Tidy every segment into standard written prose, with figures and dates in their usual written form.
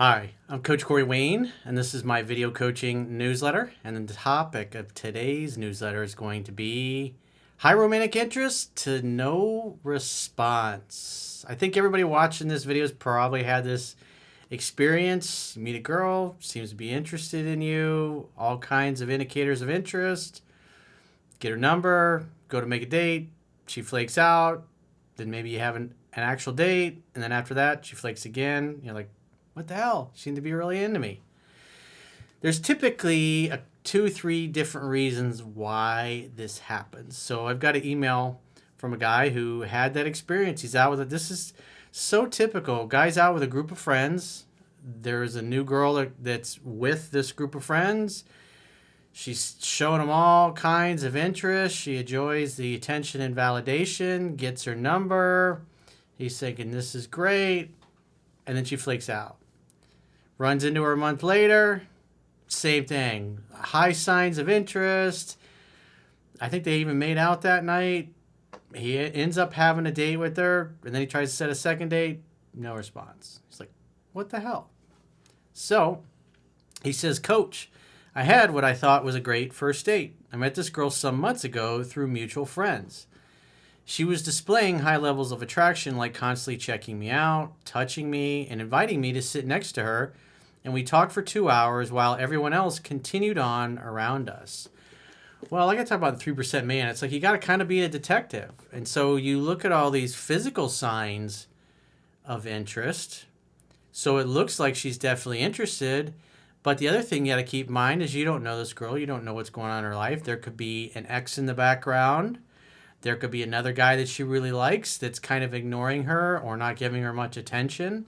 Hi, I'm Coach Corey Wayne, and this is my video coaching newsletter. And the topic of today's newsletter is going to be high romantic interest to no response. I think everybody watching this video has probably had this experience. You meet a girl, seems to be interested in you, all kinds of indicators of interest, get her number, go to make a date, she flakes out, then maybe you have an actual date, and then after that, she flakes again. You're like, what the hell? She seemed to be really into me. There's typically two, three different reasons why this happens. So I've got an email from a guy who had that experience. He's out with it. This is so typical. Guy's out with a group of friends. There's a new girl that's with this group of friends. She's showing them all kinds of interest. She enjoys the attention and validation, gets her number. He's thinking, this is great. And then she flakes out. Runs into her a month later, same thing. High signs of interest. I think they even made out that night. He ends up having a date with her, and then he tries to set a second date. No response. He's like, what the hell? So he says, Coach, I had what I thought was a great first date. I met this girl some months ago through mutual friends. She was displaying high levels of attraction, like constantly checking me out, touching me, and inviting me to sit next to her. And we talked for 2 hours while everyone else continued on around us. Well, like I talk about the 3% man, it's like you got to kind of be a detective. And so you look at all these physical signs of interest. So it looks like she's definitely interested. But the other thing you got to keep in mind is you don't know this girl. You don't know what's going on in her life. There could be an ex in the background. There could be another guy that she really likes that's kind of ignoring her or not giving her much attention.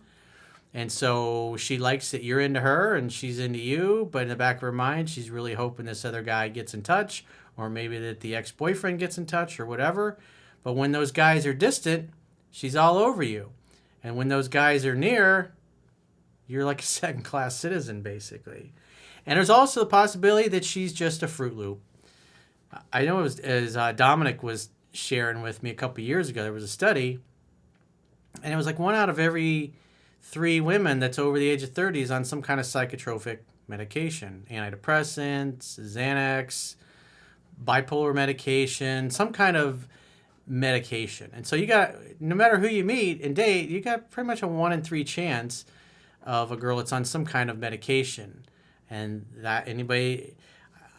And so she likes that you're into her and she's into you, but in the back of her mind, she's really hoping this other guy gets in touch, or maybe that the ex-boyfriend gets in touch or whatever. But when those guys are distant, she's all over you. And when those guys are near, you're like a second-class citizen, basically. And there's also the possibility that she's just a Fruit Loop. I know as Dominic was sharing with me a couple of years ago, there was a study, and it was like 1 out of every 3 women that's over the age of 30 is on some kind of psychotropic medication, antidepressants, Xanax, bipolar medication, some kind of medication. And so you got, no matter who you meet and date, you got pretty much a 1 in 3 chance of a girl that's on some kind of medication. And that anybody,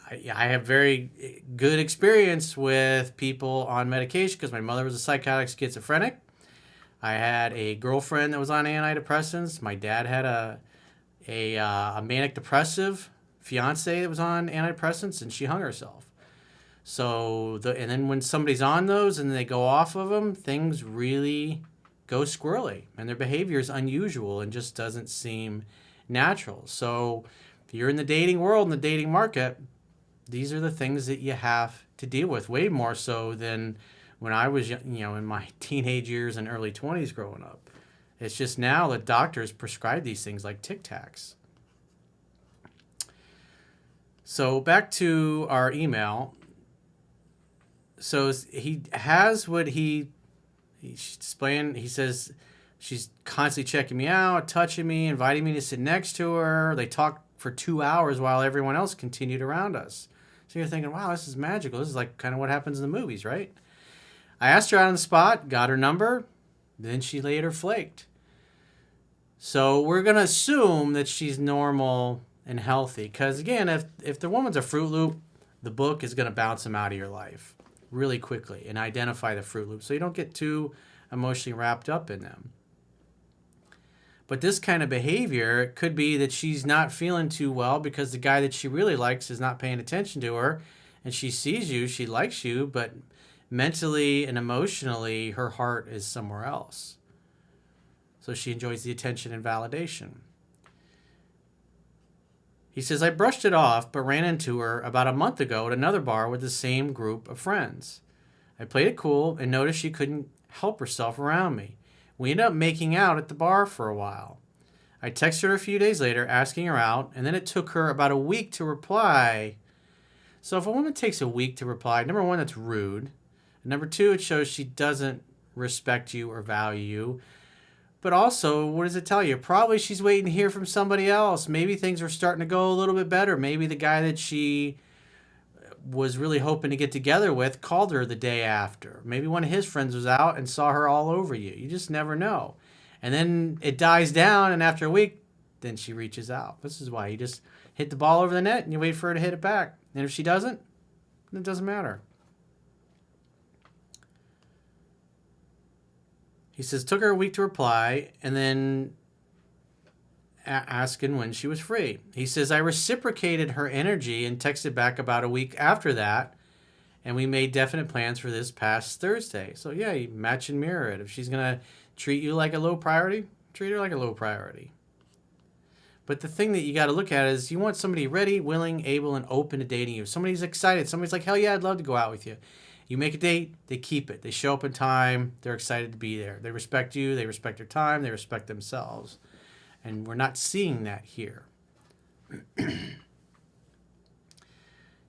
I have very good experience with people on medication because my mother was a psychotic schizophrenic. I had a girlfriend that was on antidepressants. My dad had a manic depressive fiance that was on antidepressants, and she hung herself. So and then when somebody's on those and they go off of them, things really go squirrely, and their behavior is unusual and just doesn't seem natural. So if you're in the dating world, in the dating market, these are the things that you have to deal with, way more so than when I was, in my teenage years and early 20s growing up. It's just now that doctors prescribe these things like Tic Tacs. So back to our email. So he has what he's displaying. He says she's constantly checking me out, touching me, inviting me to sit next to her. They talked for 2 hours while everyone else continued around us. So you're thinking, wow, this is magical. This is like kind of what happens in the movies, right? I asked her out on the spot, got her number, then she later flaked. So we're going to assume that she's normal and healthy. Because again, if the woman's a Fruit Loop, the book is going to bounce them out of your life really quickly and identify the Fruit Loop so you don't get too emotionally wrapped up in them. But this kind of behavior, it could be that she's not feeling too well because the guy that she really likes is not paying attention to her, and she sees you, she likes you, but mentally and emotionally, her heart is somewhere else. So she enjoys the attention and validation. He says, I brushed it off, but ran into her about a month ago at another bar with the same group of friends. I played it cool and noticed she couldn't help herself around me. We ended up making out at the bar for a while. I texted her a few days later asking her out, and then it took her about a week to reply. So if a woman takes a week to reply, number one, that's rude. And number two, it shows she doesn't respect you or value you. But also, what does it tell you? Probably she's waiting to hear from somebody else. Maybe things are starting to go a little bit better. Maybe the guy that she was really hoping to get together with called her the day after. Maybe one of his friends was out and saw her all over you. You just never know. And then it dies down, and after a week, then she reaches out. This is why you just hit the ball over the net and you wait for her to hit it back. And if she doesn't, it doesn't matter. He says, took her a week to reply, and then asking when she was free. He says, I reciprocated her energy and texted back about a week after that, and we made definite plans for this past Thursday. So yeah, you match and mirror it. If she's going to treat you like a low priority, treat her like a low priority. But the thing that you got to look at is you want somebody ready, willing, able, and open to dating you. Somebody's excited. Somebody's like, hell yeah, I'd love to go out with you. You make a date, they keep it. They show up in time. They're excited to be there. They respect you. They respect their time. They respect themselves. And we're not seeing that here.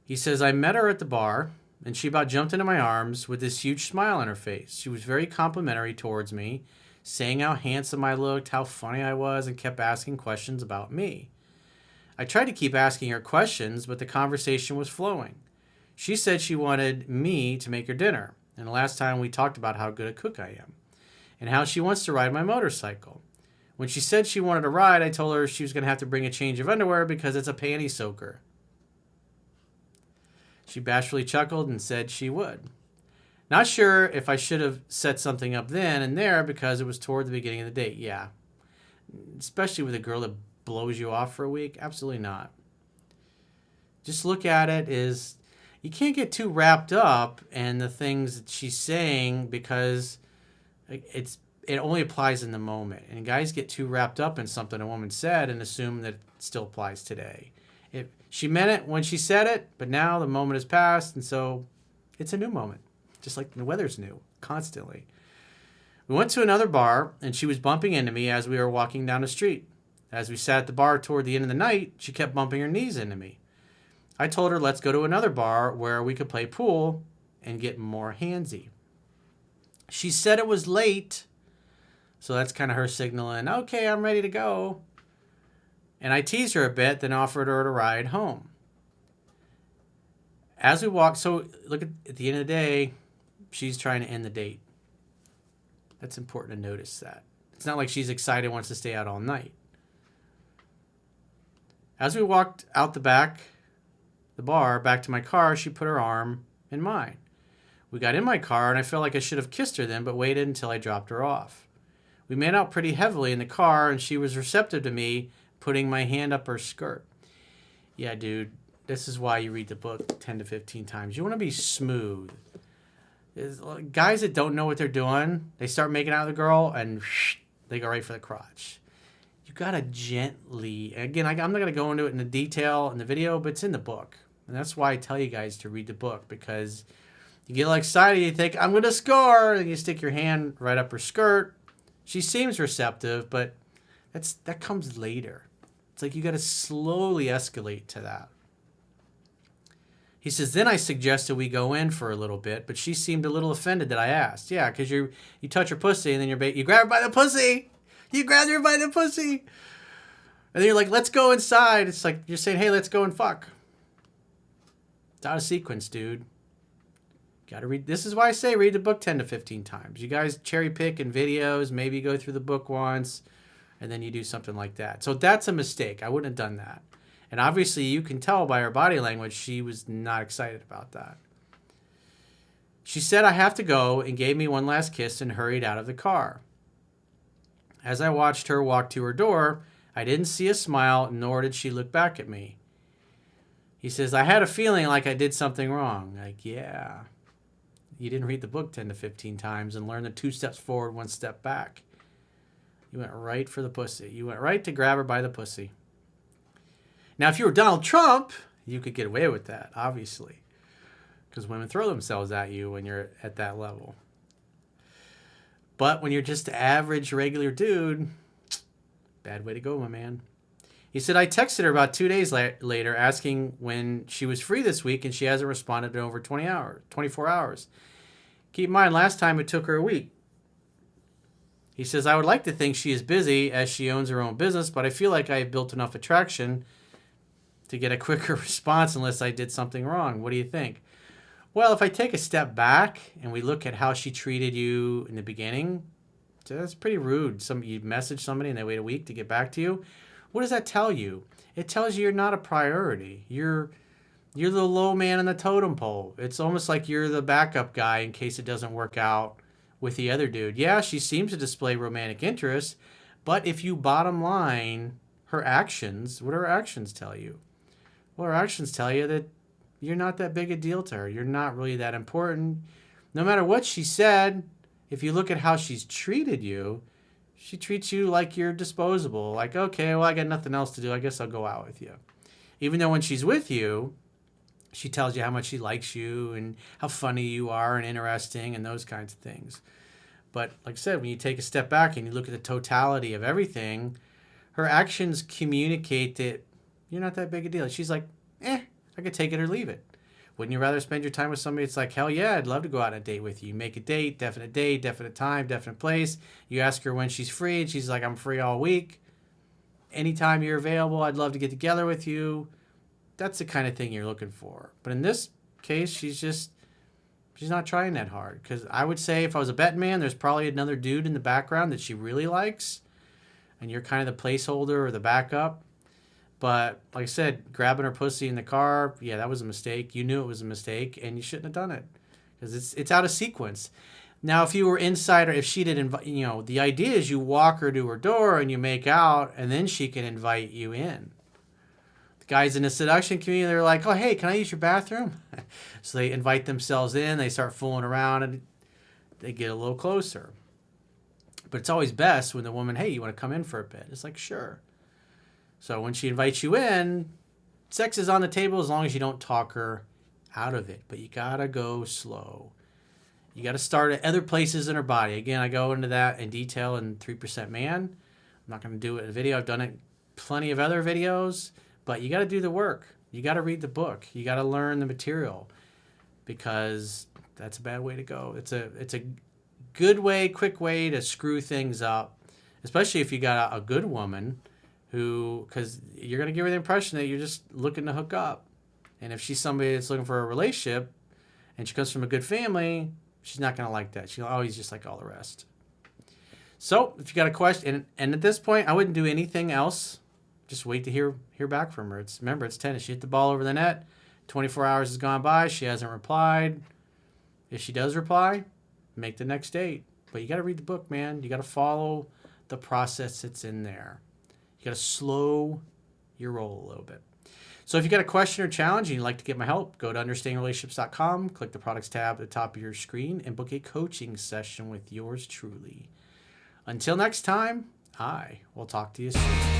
He says, I met her at the bar, and she about jumped into my arms with this huge smile on her face. She was very complimentary towards me, saying how handsome I looked, how funny I was, and kept asking questions about me. I tried to keep asking her questions, but the conversation was flowing. She said she wanted me to make her dinner, and the last time we talked about how good a cook I am, and how she wants to ride my motorcycle. When she said she wanted to ride, I told her she was going to have to bring a change of underwear because it's a panty soaker. She bashfully chuckled and said she would. Not sure if I should have set something up then and there because it was toward the beginning of the date. Yeah. Especially with a girl that blows you off for a week. Absolutely not. Just look at it as you can't get too wrapped up in the things that she's saying because it only applies in the moment. And guys get too wrapped up in something a woman said and assume that it still applies today. She meant it when she said it, but now the moment has passed, and so it's a new moment. Just like the weather's new, constantly. We went to another bar, and she was bumping into me as we were walking down the street. As we sat at the bar toward the end of the night, she kept bumping her knees into me. I told her, let's go to another bar where we could play pool and get more handsy. She said it was late, so that's kind of her signaling, okay, I'm ready to go. And I teased her a bit, then offered her a ride home. As we walked, so look at the end of the day, she's trying to end the date. That's important to notice that. It's not like she's excited, wants to stay out all night. As we walked out the bar, back to my car, she put her arm in mine. We got in my car, and I felt like I should have kissed her then, but waited until I dropped her off. We made out pretty heavily in the car, and she was receptive to me putting my hand up her skirt. Yeah, dude, this is why you read the book 10 to 15 times. You want to be smooth. Guys that don't know what they're doing, they start making out with a girl, and they go right for the crotch. You got to gently, again, I'm not going to go into it in the detail in the video, but it's in the book. And that's why I tell you guys to read the book, because you get all excited, you think, I'm going to score, and you stick your hand right up her skirt. She seems receptive, but that comes later. It's like you got to slowly escalate to that. He says, then I suggested we go in for a little bit, but she seemed a little offended that I asked. Yeah, because you touch her pussy, and then you grab her by the pussy. You grab her by the pussy. And then you're like, let's go inside. It's like you're saying, hey, let's go and fuck. It's out of sequence, dude. Got to read. This is why I say read the book 10 to 15 times. You guys cherry pick in videos, maybe go through the book once, and then you do something like that. So that's a mistake. I wouldn't have done that. And obviously you can tell by her body language she was not excited about that. She said I have to go and gave me one last kiss and hurried out of the car. As I watched her walk to her door, I didn't see a smile, nor did she look back at me. He says, I had a feeling like I did something wrong. Like, yeah. You didn't read the book 10 to 15 times and learn the 2 steps forward, 1 step back. You went right for the pussy. You went right to grab her by the pussy. Now, if you were Donald Trump, you could get away with that, obviously. Because women throw themselves at you when you're at that level. But when you're just an average, regular dude, bad way to go, my man. He said, I texted her about 2 days later asking when she was free this week, and she hasn't responded in over 24 hours. Keep in mind, last time it took her a week. He says, I would like to think she is busy as she owns her own business, but I feel like I have built enough attraction to get a quicker response unless I did something wrong. What do you think? Well, if I take a step back and we look at how she treated you in the beginning, that's pretty rude. You message somebody and they wait a week to get back to you. What does that tell you? It tells you you're not a priority. You're the low man on the totem pole. It's almost like you're the backup guy in case it doesn't work out with the other dude. Yeah, she seems to display romantic interest, but if you bottom line her actions, what do her actions tell you? Well, her actions tell you that you're not that big a deal to her. You're not really that important. No matter what she said, if you look at how she's treated you, she treats you like you're disposable. Like, okay, well, I got nothing else to do. I guess I'll go out with you. Even though when she's with you, she tells you how much she likes you and how funny you are and interesting and those kinds of things. But like I said, when you take a step back and you look at the totality of everything, her actions communicate that you're not that big a deal. She's like, I could take it or leave it. Wouldn't you rather spend your time with somebody that's like, hell yeah, I'd love to go out on a date with you. You make a date, definite time, definite place. You ask her when she's free, and she's like, I'm free all week. Anytime you're available, I'd love to get together with you. That's the kind of thing you're looking for. But in this case, she's not trying that hard. Because I would say if I was a betting man, there's probably another dude in the background that she really likes. And you're kind of the placeholder or the backup. But like I said, grabbing her pussy in the car, yeah, that was a mistake. You knew it was a mistake, and you shouldn't have done it because it's out of sequence. Now, if you were inside, or if she did invite, the idea is you walk her to her door and you make out, and then she can invite you in. The guys in the seduction community, they're like, oh, hey, can I use your bathroom? So they invite themselves in, they start fooling around, and they get a little closer. But it's always best when the woman, hey, you want to come in for a bit? It's like, sure. So when she invites you in, sex is on the table as long as you don't talk her out of it. But you got to go slow. You got to start at other places in her body. Again, I go into that in detail in 3% Man. I'm not going to do it in a video. I've done it in plenty of other videos. But you got to do the work. You got to read the book. You got to learn the material. Because that's a bad way to go. It's a good way, quick way to screw things up. Especially if you got a good woman because you're going to give her the impression that you're just looking to hook up. And if she's somebody that's looking for a relationship and she comes from a good family, she's not going to like that. She'll always just like all the rest. So if you got a question, and at this point, I wouldn't do anything else. Just wait to hear back from her. Remember, it's tennis. She hit the ball over the net. 24 hours has gone by. She hasn't replied. If she does reply, make the next date. But you got to read the book, man. You got to follow the process that's in there. You got to slow your roll a little bit. So if you got a question or challenge and you'd like to get my help, go to understandingrelationships.com, click the products tab at the top of your screen, and book a coaching session with yours truly. Until next time, I will talk to you soon.